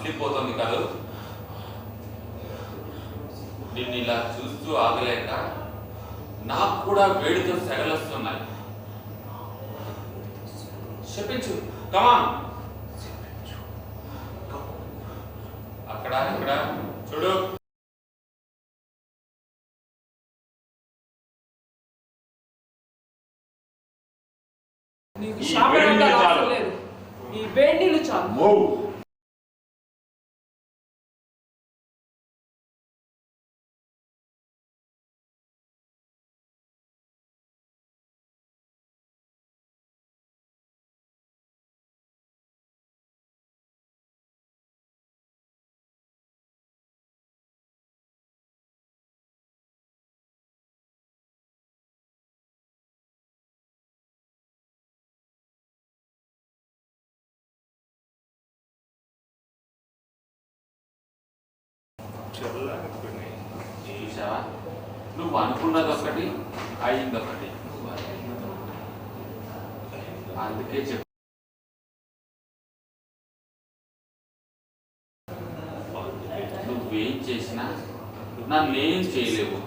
మసిలిపోతుంది కాదు. నిన్ను ఇలా చూస్తూ ఆగలేక నాకు కూడా వేడితో సెగలొస్తున్నాయి. చెప్పించు, కమాన్. అక్కడ ఇక్కడ చూడు. నీకు శాపనంగా రాలేదు. ఈ వేడి నీళ్ళు చాలు. చూసావా, నువ్వు అనుకున్నది ఒకటి, అయింది ఒకటి. అందుకే చెప్పు, నువ్వేం చేసినా నన్నేం చేయలేవు.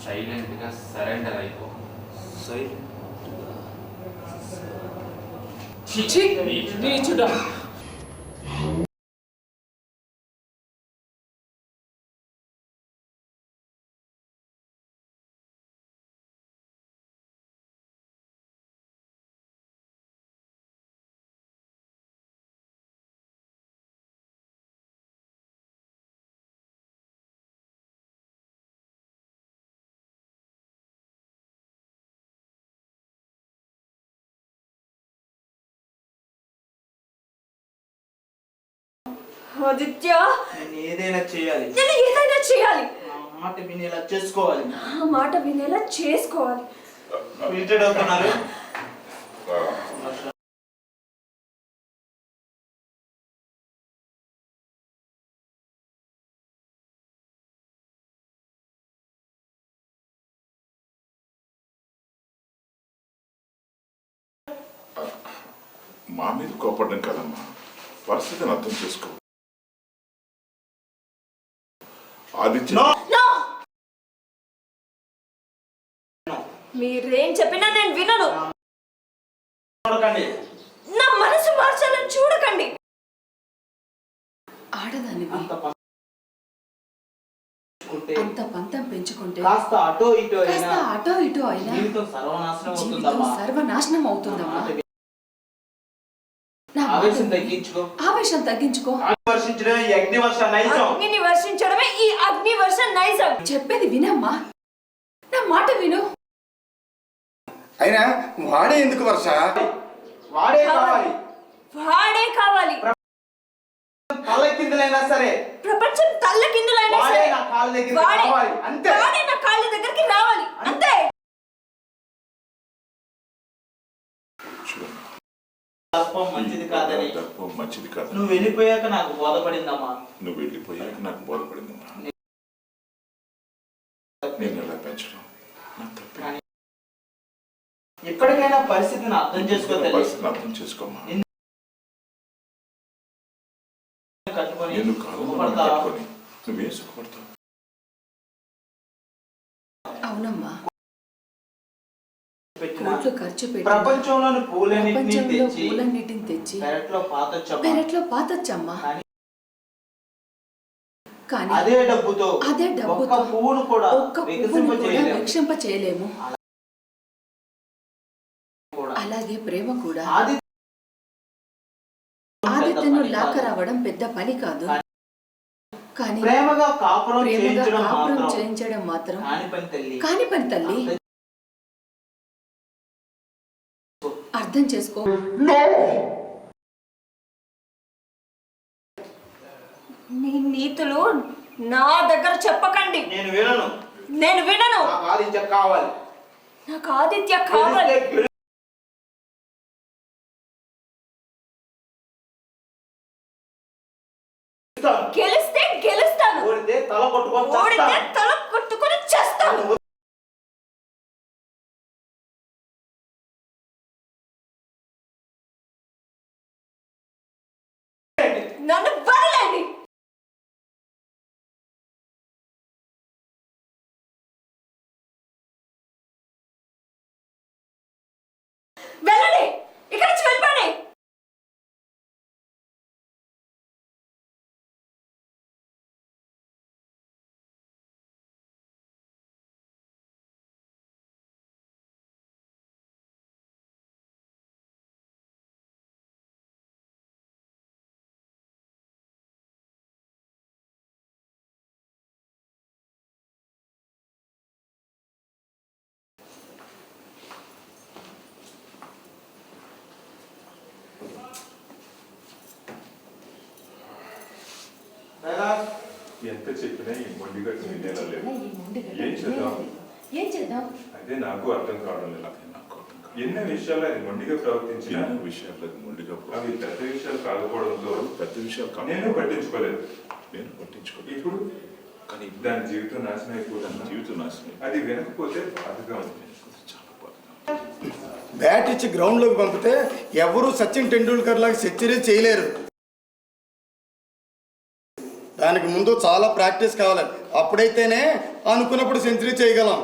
సైలెంట్గా సరెండర్ అయిపో. నీచుడా, ఆదిత్య, నేను ఏదైనా చేయాలి. నేను ఏదైనా చేయాలి. మాట వినేలా చేసుకోవాలి. మాట వినేలా చేసుకోవాలి. ఇరిటేట్ అవుతున్నారు. మా మీద కోపడ్డం కదమ్మా, పరిస్థితిని అర్థం చేసుకో. ఆదిత్య, మీరేం చెప్పినా నేను వినను. చూడకండి, నా మనసు మార్చాలని చూడకండి. ఆడదానివి అంత పంతం పెంచుకుంటే కాస్త అటో ఇటో అయినా జీవితం సర్వనాశనం అవుతుందమ్మా. ఆవేశం తగ్గించుకో. అగ్నిని వర్షించడమే ఈ అగ్ని వర్ష నైజం. చెప్పేది వినమ్మా, నా మాట విను. అయినా వాడే ఎందుకు వర్ష? వాడే కావాలి. వాడే కావాలి. తల కిందలైనా సరే, ప్రపంచం తల్ల కిందులైనా సరే, వాడే నా కాళ్ళ దగ్గరికి రావాలి. అంతే. వాడే నా కాళ్ళ దగ్గరికి రావాలి. అంతే. దర్పం మంచిది కాదని. నువ్వు వెళ్ళిపోయాక నాకు బోధపడిందమ్మా. నేను ఎలా పెంచడం ఎప్పటికైనా పరిస్థితిని అర్థం చేసుకోమ్మా. కట్టుకొని నువ్వేం సుఖపడతావు? అవునమ్మా, కోట్లు ఖర్చు పెట్టి ప్రపంచంలోని పూలన్నిటిని తెచ్చి పెరట్లో పాతొచ్చమ్మా. కానీ అదే డబ్బుతో ఒక్క పువ్వును కూడా వికసింప చేయలేము. అలాగే ప్రేమ కూడా. ఆదిత్యను లాక్క రావడం పెద్ద పని కాదు, కానీ ప్రేమగా కాపురం చేయించడం మాత్రం కాని పని తల్లి. అర్థం చేసుకో. మీ నీతులు నా దగ్గర చెప్పకండి. నేను వినను. నాకు ఆదిత్య కావాలి. గెలిస్తే గెలుస్తాను, ఓడితే తల కొట్టుకొని చేస్తాను. డైలాగ్. ఎంత చెప్పినా ఈ మొండిగట్టు వినేలా లేదు. ఏం చేద్దాం? ఏం చేద్దాం? అదే నాకు అర్థం కావడం లేదు. అది నాకు అర్థం కాదు. ఎన్నో విషయాల్లో అది మొండిగా ప్రవర్తించిన చిన్న విషయాల్లో మొండిగా అవి పెద్ద విషయాలు కాకపోవడంతో పెద్ద విషయాలు కాదు. నేను పట్టించుకోలేదు. నేను పట్టించుకోలేదు. ఇప్పుడు కానీ దాని జీవితం నాశనం అయిపోతున్నా. జీవితం నాశనం అది వినకపోతే బాధగా ఉంది. చాలా బాధగా. బ్యాట్ ఇచ్చి గ్రౌండ్లోకి పంపితే ఎవరు సచిన్ టెండూల్కర్ లాగా సెంచరీ చేయలేరు. దానికి ముందు చాలా ప్రాక్టీస్ కావాలి. అప్పుడైతేనే అనుకున్నప్పుడు సెంచరీ చేయగలం.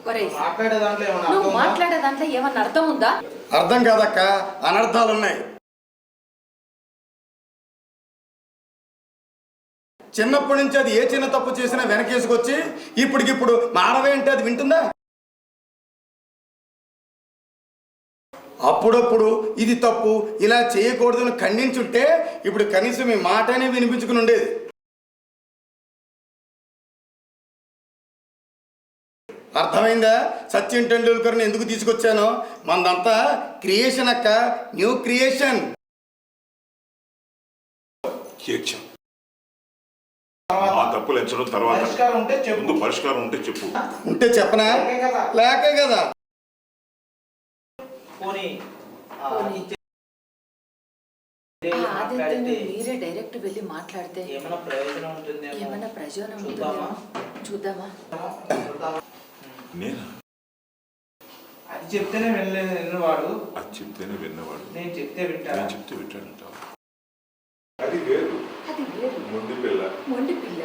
ఒరేయ్, మాట్లాడే దాంట్లో ఏమన్నా నువ్వు అర్థం ఉందా? మాట్లాడే దాంట్లో ఏమన్నా అర్థం ఉందా? అర్థం కాదక్క, అనర్థాలు ఉన్నాయి. చిన్నప్పటి నుంచి అది ఏ చిన్న తప్పు చేసినా వెనకేసుకొచ్చి ఇప్పటికిప్పుడు మారవే అంటే అది వింటుందా? అప్పుడప్పుడు ఇది తప్పు, ఇలా చేయకూడదని ఖండించుంటే ఇప్పుడు కనీసం ఈ మాటనే వినిపించుకుని ఉండేది. అర్థమైందా? సచిన్ టెండూల్కర్ని ఎందుకు తీసుకొచ్చానో? మనదంతా క్రియేషన్ అక్క, న్యూ క్రియేషన్. ఏడ్చాం. ఆ తప్పులు ఎంచడం తర్వాత పరిష్కారం ఉంటే చెప్పు. ముందు పరిష్కారం ఉంటే చెప్పు. ఉంటే చెప్పనా? లేకే కదా. లేకే కదా. పోనీ ఇచ్చే ఆదిత్యని మాట్లాడితే మీరే డైరెక్ట్ వెళ్ళి మాట్లాడితే ఏమైనా ప్రయోజనం ఉంటుందేమో. ఏమన్నా ప్రయోజనం చూద్దామా? చూద్దామా? చూద్దామా? నేనా? అది చెప్తేనే విన్నవాడు. అది చెప్తేనే విన్నవాడు. నేను చెప్తే వింటా. నేను చెప్తే వింటాడంటావు. అది వేరు. అది వేరు. మొండి పిల్ల మొండి పిల్ల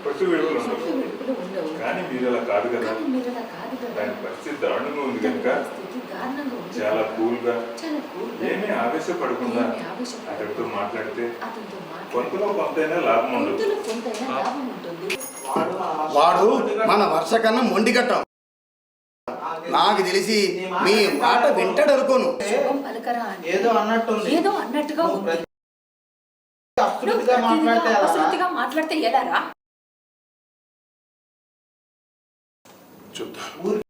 పట్టు వేడుకలు పట్టు ఉండవు. విడుపులు ఉండవు. కానీ మీరు అలా కాదు కదా. కానీ మీరు అలా కాదు కదా. దాని పరిస్థితి దారుణంగా ఉంది దాని కనుక పరిస్థితి దారుణంగా ఉంది. చాలా కూల్ గా చాలా కూల్గా, ఏమీ ఆవేశపడకుండా ఏమీ ఆవేశపడకుండా అతడితో మాట్లాడితే అతనితో కొంతలో కొంతైనా లాభం ఉండదు. కొంతలో కొంతైనా లాభం ఉంటుంది. వాడు మన వర్ష కన్నా మొండిగట్టం. నాకు తెలిసి మీ మాట వింటాడు అనుకోను. శుభం పలకరా అంటే ఏదో అన్నట్టుంది. ఏదో అన్నట్టుగా నువ్వు ఉంది. అప్రూప్గా ప్రతిదిగా మాట్లాడితే ఎలా? అపశృతిగా మాట్లాడితే ఎలారా? చూద్దాం. ఊరికి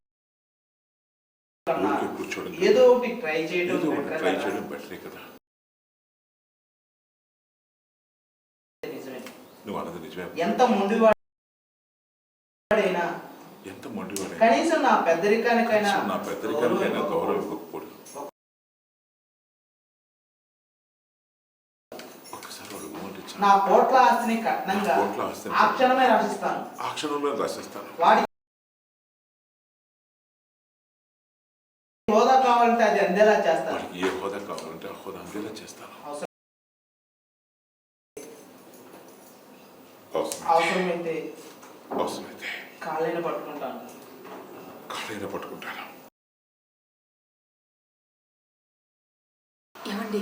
ఊరికే కూర్చోడం ఏదో ఒకటి ట్రై చేయడం ఏదో ఒకటి better ట్రై కదా. చేయడం బెటరే కదా. నిజమే. నువ్వు అన్నది నిజమే. ఎంత మొండివాడైనా ఎంత మొండివాడే కనీసం నా పెద్దరికానికైనా నా పెద్దరికానికైనా గౌరవం ఇవ్వకపోడు. ఒక్కసారి వాడు ఊమంటే చాలు. నా కోట్ల ఆస్తిని కట్నంగా నా కోట్ల ఆస్తిని ఆ క్షణమే రాసిస్తాను. ఆ క్షణంలో రాసేస్తాను. వాడి హోదా కావాలంటే అది అందేలా చేస్తాను. వాడికి ఏ హోదా కావాలంటే ఆ హోదా అందేలా చేస్తాను. అవసరమైతే అవసరమైతే కాళ్ళైనా పట్టుకుంటాను. కాళ్ళైనా పట్టుకుంటాను. ఏమండి,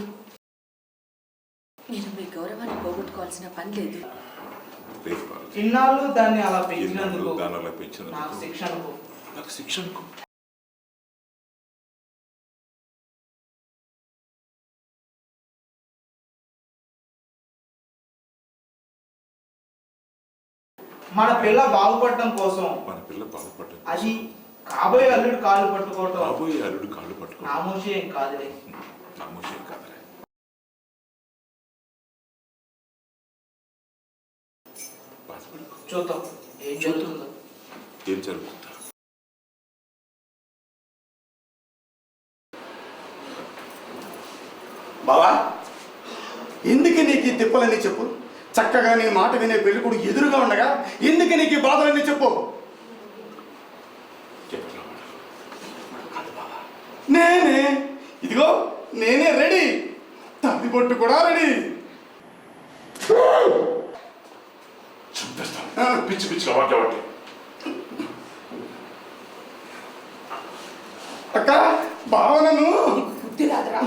మీరు మీ గౌరవాన్ని పోగొట్టుకోవాల్సిన పని లేదు. లేదు పార్వతి. ఇన్నాళ్ళు దాన్ని అలా ఎన్నాళ్ళు పెంచినందుకు దాని అలా నాకు పెంచినందుకు శిక్షణకు నాకు శిక్షణకు మన పిల్ల బాగుపడటం కోసం మన పిల్ల బాగుపడ్డం అది కాబోయే అల్లుడు కాళ్ళు పట్టుకోవటం కాబోయే అల్లుడు కాళ్ళు పట్టుకోవడం నామోషి ఏం కాదులే. నమ్మోషం కాదులే. బాధపడుకో. చూద్దాం ఏం జరుగుతుందో. ఏం జరుగుతుందా? బావా, ఎందుకు నీకు ఈ తిప్పలన్నీ చెప్పు. చక్కగా నీ మాట వినే పెళ్ళికొడు ఎదురుగా ఉండగా ఎందుకు నీకు ఈ బాధలన్నీ చెప్పు. నేనే ఇదిగో నేనే రెడీ. తల్లి బొట్టు కూడా రెడీ. చంపేస్తాను. పిచ్చి పిచ్చి కాబట్టి అక్క, భావనను బుద్ధి రాదురా?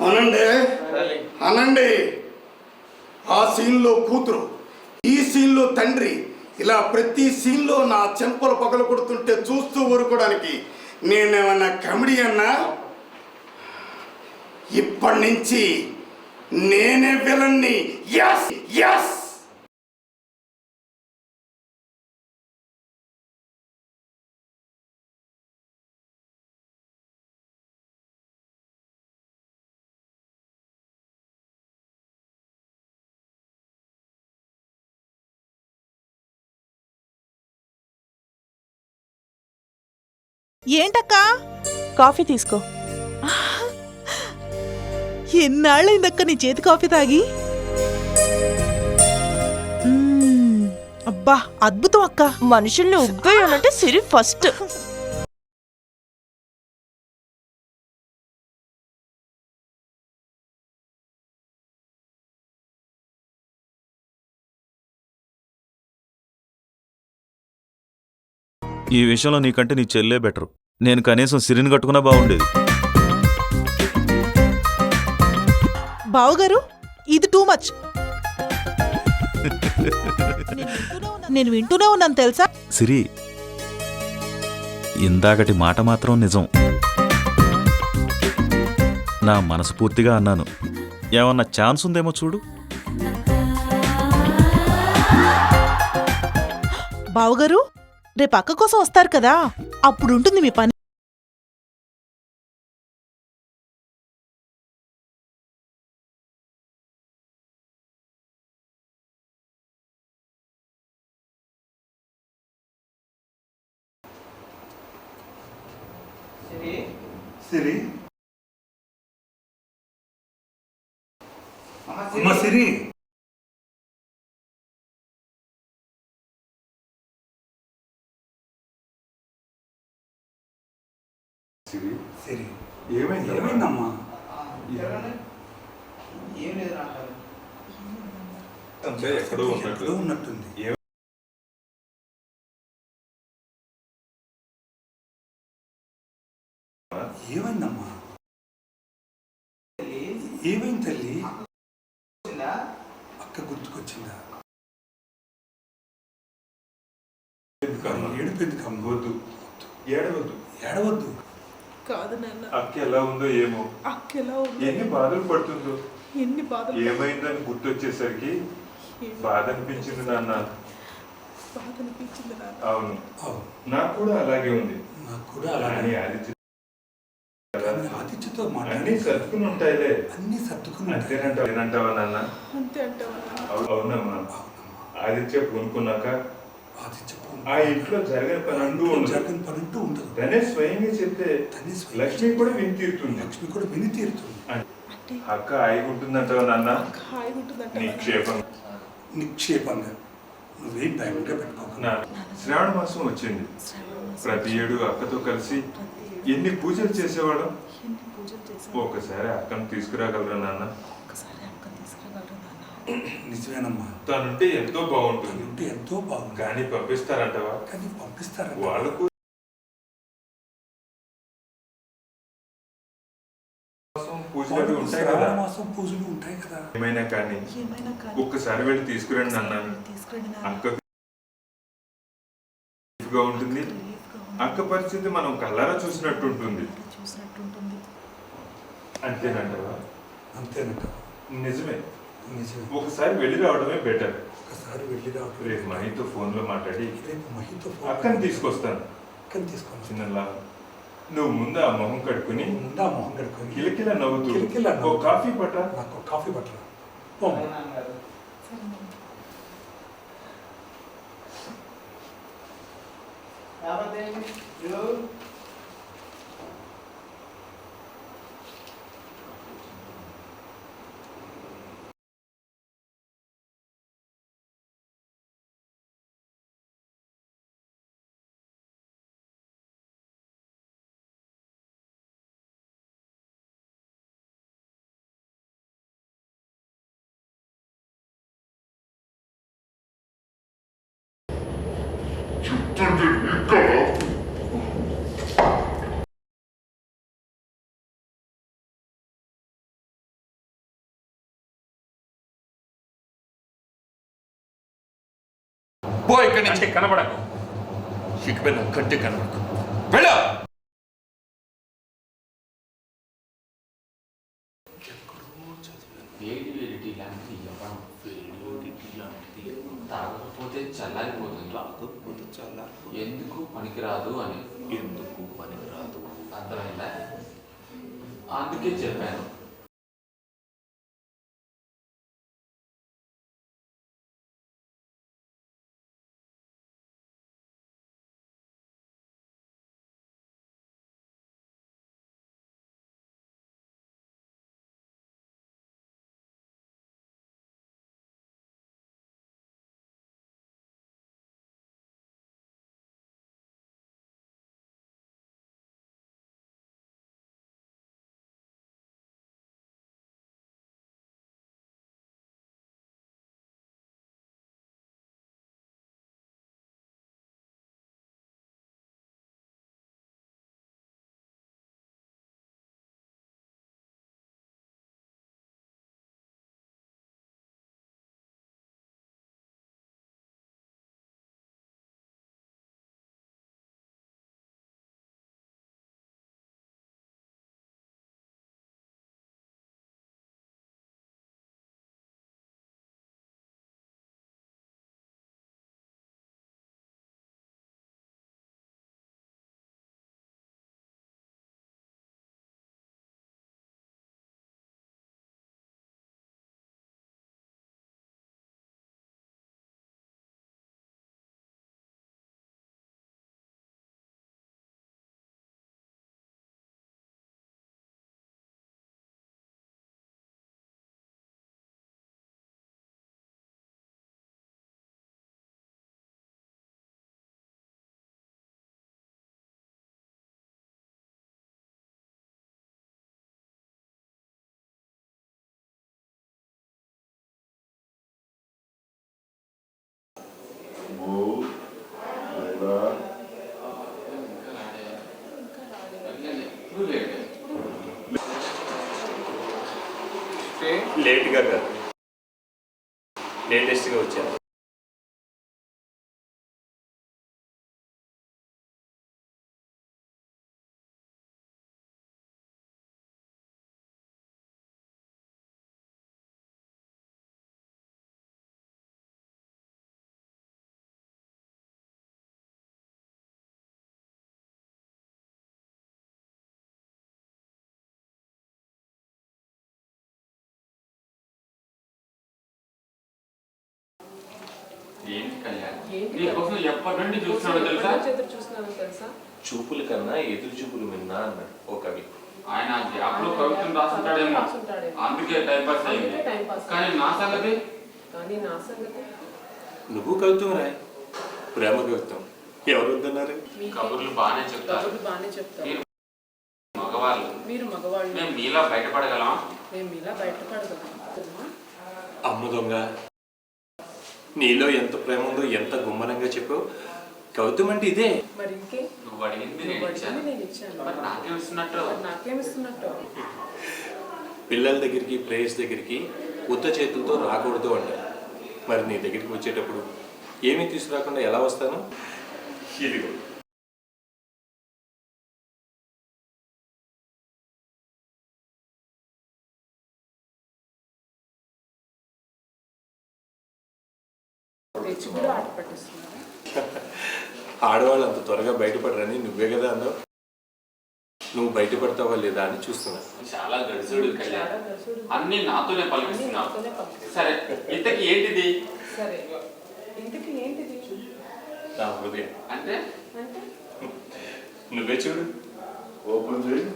అనండి అనండి. ఆ సీన్లో కూతురు, ఈ సీన్లో తండ్రి, ఇలా ప్రతి సీన్లో నా చెంపలు పగలు కొడుతుంటే చూస్తూ ఊరుకోవడానికి నేనేమన్నా కమెడియన్నా? ఇప్పటి నుంచి నేనే విలన్ని. Yes yes. ఏంటక్కా? కాఫీ తీసుకో. ఎన్నాళ్ళైందక్క నీ చేతి కాఫీ తాగి? అబ్బా అద్భుతం అక్క. మనుషుల్ని ఉబ్బేయాలంటే సిరి ఫస్ట్. ఈ విషయంలో నీకంటే నీ చెల్లే బెటరు. నేను కనీసం సిరిని కట్టుకున్నా బాగుండేది. బావగారు ఇది టూ మచ్. నేను వింటూనే ఉన్నాను తెలుసా. సిరి, ఇందాకటి మాట మాత్రం నిజం. నా మనస్ఫూర్తిగా అన్నాను. ఏమన్నా ఛాన్స్ ఉందేమో చూడు. బావగారు రేపు అక్క కోసం వస్తారు కదా, అప్పుడుంటుంది మీ పని. సిరి అమ్మ సిరి సిరి సిరి ఏమైందమ్మా? ఏం లేదు నాకు అంతే ఎక్కడో ఉన్నట్టుంది. ఏమైందమ్మా? ఏమైంది తల్లి? అక్క గుర్తుకొచ్చిందా? ఏడుపు ఎందుకమ్మ? వద్దు, ఏడవద్దు, ఏడవద్దు. కాదు నాన్న, అక్క ఎలా ఉందో ఏమో, అక్క ఎలా ఉంది, ఎన్ని బాధలు పడుతుందో, ఎన్ని బాధలు. ఏమైందని గుర్తొచ్చేసరికి బాధ అనిపించింది నాన్న. బాధ అనిపించింది నాన్న. అవును, నాకు కూడా అలాగే ఉంది. నాకు కూడా కానీ ఆదిత్యతో అన్ని సర్దుకుని ఉంటాయిలే. అన్ని సర్దుకుని అంతేనంటావా నాన్న? అంతే అంటావా నాన్న? అవునమ్మా. ఆదిత్య పూనుకున్నాక ఆ ఇంట్లో జరిగిన పని అంటూ ఉండదు. తనే స్వయంగా చెప్తే లక్ష్మి కూడా విని తీరుతుంది. అక్క హాయిగా ఉంటుందంటావా నాన్న? నిక్షేపంగా నువ్వేం భయంగా పెట్టుకోకుండా. శ్రావణ మాసం వచ్చింది. ప్రతి ఏడు అక్కతో కలిసి ఎన్ని పూజలు చేసేవాడు. ఒకసారి అక్కను తీసుకురాగలరా నాన్న? నిజమేనమ్మా. తనుంటే ఎంతో బాగుంటుంది. కానీ పంపిస్తారంటవా? వాళ్ళకు పూజలు ఉంటాయి కదా. ఏమైనా కానీ ఒక్కసారి వెళ్ళి తీసుకురండి నాన్న. అక్క ఉంటుంది. అక్క పరిస్థితి మనం కళ్ళారా చూసినట్టు ఉంటుంది. అంతేనంటవా? నిజమే. ఒకసారి వెళ్ళి రావడమే బెటర్. రేపు మహితో ఫోన్లో మాట్లాడి అక్కని తీసుకొస్తాను. చిన్నలా నువ్వు ముందు ఆ మొహం కడుక్కుని కిలకిల నవ్వుతూ ఓ కాఫీ పట్ట. పో ఇక్కడి నుంచి. కనబడకు. సిగ్గుపడిన కంటే కనబడకు. వెళ్ళా. తాగకపోతే చల్లారిపోతుంది. ఎందుకు పనికిరాదు అని. అర్థమైందా? అందుకే చెప్పాను. లేట్గా కాదు, లేటెస్ట్గా వచ్చాను. ఏంటి కళ్యాణ్, ఏంటి నీకోసం ఎప్పటి నుండి చూస్తున్నాడో తెలుసా? చూస్తున్నాను తెలుసా? చూపుల కన్నా ఎదురు చూపులు విన్నా అన్నాడు ఓ కవి. ఆయన గ్యాప్ లో కవిత్వం రాసుంటాడేమో, అందుకే టైం పాస్ అయింది. కానీ నా సంగతి నువ్వు కవిత్వం రాయి, ప్రేమ కవిత్వం. ఎవరు వద్దన్నారు? కబుర్లు బాగానే చెప్తారు. మీరు మగవాళ్ళు, మీరు మగవాళ్ళు, మేము మీలా బయటపడగలం. మేము మీలా బయటపడగలం. అమ్మ దొంగ, నీలో ఎంత ప్రేమ ఉందో ఎంత గుమ్మనంగా చెప్పావు. కవిత్వం అంటే ఇదే. మరి ఇంకే నువ్వు అడిగింది నేను ఇచ్చాను. మరి నాకేమిస్తున్నట్టు? పిల్లల దగ్గరికి, ప్రేయస్ దగ్గరికి ఉత్త చేతులతో రాకూడదు అంటారు. మరి నీ దగ్గరికి వచ్చేటప్పుడు ఏమీ తీసుకురాకుండా ఎలా వస్తాను? ఇదిగో. ఆడవాళ్ళు అంత త్వరగా బయటపడరని నువ్వే కదా అన్నావు. నువ్వు బయటపడతావా లేదా అని చూస్తున్నా. చాలా గడుసుడు కళ్యాణ్, అన్ని నాతోనే పలికిస్తున్నావు. సరే, ఇంతకి ఏంటిది? నా హృదయం అంటే నువ్వే చూడు, ఓపెన్ చేయి.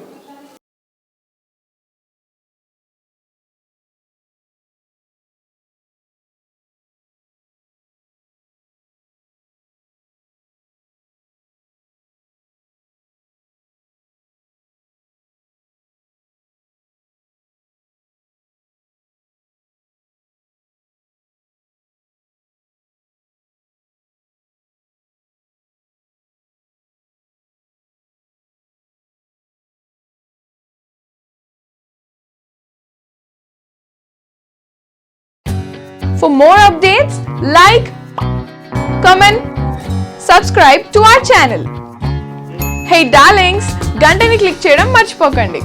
For more updates, like, comment, subscribe to our channel. Hey darlings, గంటని click చేయడం మర్చిపోకండి.